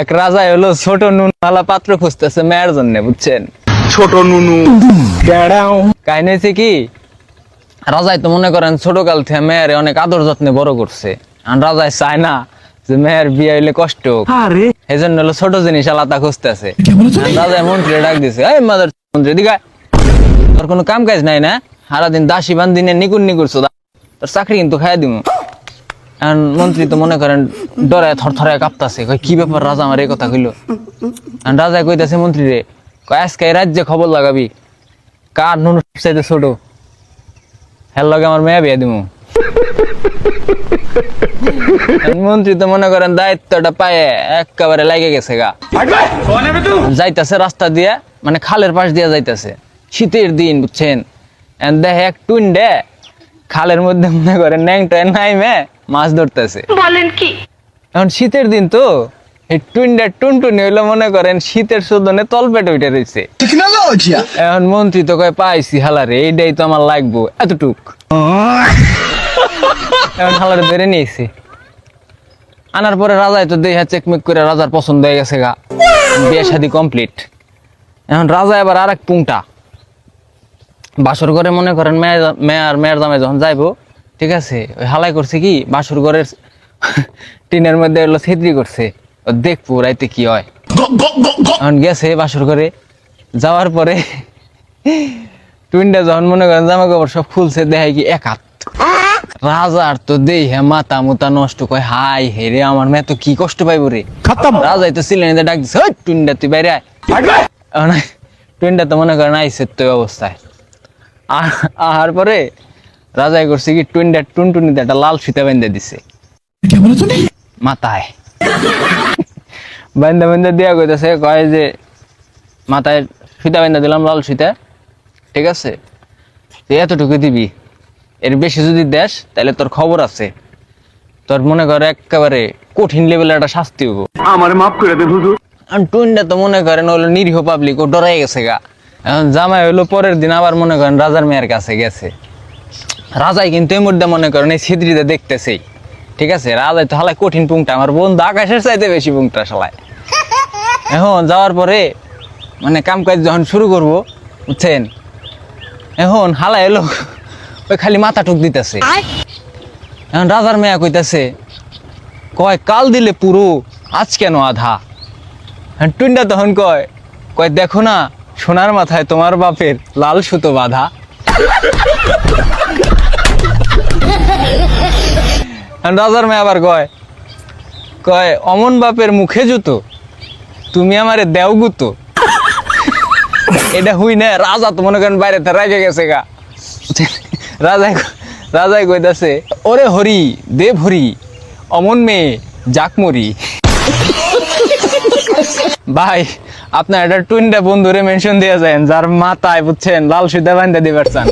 এক রাজাই হলো ছোট নুনওয়ালা পাত্র খুঁজতেছে মেয়ের জন্য, বুঝছেন? ছোট নুনু কাহিনী হয়েছে কি, রাজাই তো মনে করেন ছোট কাল থেকে মেয়ের অনেক আদর যত্নে বড় করছে। আর রাজাই চায় না যে মেয়ের বিয়ে হইলে কষ্ট হোক, এই জন্য হলো ছোট জিনিস আলাদা খুঁজতেছে। রাজাই মন্ত্রী ডাক দিছে, এই মাদার মন্ত্রী দিঘা, তোর কোনো কাম কাজ নাই না? সারাদিন দাসী বান্দিনে নিকুর নিকুরছো, তোর চাকরি কিন্তু খাইয়া দিমু। এখন মন্ত্রী তো মনে করেন ডরে থরথরে কাঁপতাছে, কই কি ব্যাপার রাজা আমার এই কথা কইলো। রাজা কইতাছে মন্ত্রী রে, কয় আজকে এই রাজ্যে খবর লাগাবি কার নুন চাইতে ছোট, হের লগে আমার মেয়ে বিয়ে দিমু। মন্ত্রী তো মনে করেন দায়িত্বটা পায়ে একেবারে লাগে গেছে গা। যাইতাছে রাস্তা দিয়ে, মানে খালের পাশ দিয়ে যাইতাছে, শীতের দিন বুঝছেন। দেখে এক টুন্ডে খালের মধ্যে মনে করেন ন্যাংটা নাইমে মাছ ধরতেছে। বলেন কি? এখন শীতের দিন তো এই টুন্ডা টুনটুনি হইলো মনে করেন শীতের শোধনে তলপেট উঠে রয়েছে। এখন মন্ত্রী তো কয় পাইছি হালারে, এইটাই তো আমার লাগবো এতটুক। এখন হালারে বেড়ে নিয়েছি, আনার পরে রাজাই তো দেহা চেকমেক করে রাজার পছন্দ হয়ে গেছে গা, বিয়ে শাদী কমপ্লিট। এখন রাজা এবার আর এক পুংটা বাসর ঘরে মনে করেন মেয়ের জামাই যখন যাইবো, ঠিক আছে, ওই হালাই করছে কি বাসর ঘরের টিনের মধ্যে হলো ছেত্রি করছে, দেখবো রাইতে কি হয়। এখন গেছে বাসর ঘরে, যাওয়ার পরে টুইনটা যখন মনে করেন জামা কাপড় সব খুলছে, দেখায় কি এক হাত। রাজার তো দেহে মাথা মুতা নষ্ট, কয় হাই হেরে আমার মেয়ে তো কি কষ্ট পাইবো রে। রাজাই তো সিলেনিতে ডাক দিছে, ওই টুইনটা তুই বাইরে আয়। টুইনটা তো মনে করেন আইসে তো অবস্থায়। আর পরে রাজাই করছে কি টুইনটা টুনটুনিতে একটা লাল ফিতা বেঁধে দিছে মাথায়। বেঁধে দিয়া কইতেছে, কয় যে মাথায় ফিতা বেঁধে দিলাম লাল ফিতা, ঠিক আছে, এতটুকু দিবি, এর বেশি যদি দেশ তাহলে তোর খবর আছে, তোর মনে করে একেবারে কঠিন লেভেলের একটা শাস্তি হবো। আমার মাফ করে দে হুজুর। আর টুইনটা তো মনে করেন হলো নিরীহ পাবলিক, ও ডরাই গেছে গা। এখন জামাই হইলো পরের দিন আবার মনে করেন রাজার মেয়ের কাছে গেছে। রাজাই কিন্তু এই মুহূর্তে মনে করেন এই ছিদ্রিতে দেখতেছেই, ঠিক আছে। রাজাই তো হালাই কঠিন পুংটা, আমার বন্ধু আকাশের চাইতে বেশি পুংটা শালায়। এখন যাওয়ার পরে মানে কাম কাজ যখন শুরু করবো, বুঝছেন, এখন হালাই এলো ওই খালি মাথা টুক দিতেছে। এখন রাজার মেয়া কইতাছে, কয় কাল দিলে পুরো, আজ কেন আধা। টুইনটা তখন কয় দেখো না সোনার মাথায় তোমার বাপের লাল সুতো বাঁধা। রাজার মেয়ে আবার কয় অমন বাপের মুখে জুতো, তুমি আমারে দেও গুতো। এটা হুই না, রাজা তো মনে করেন বাইরে রাগে গেছে গা। রাজাই কইতাছে, ওরে হরি দেব হরি, অমন মেয়ে জাকমরি। ভাই আপনার একটা টুইনটা বন্ধুরে মেনশন দিয়ে যায় যার মাথায় বুঝছেন লাল সুতা বাঁধা দিবার চান।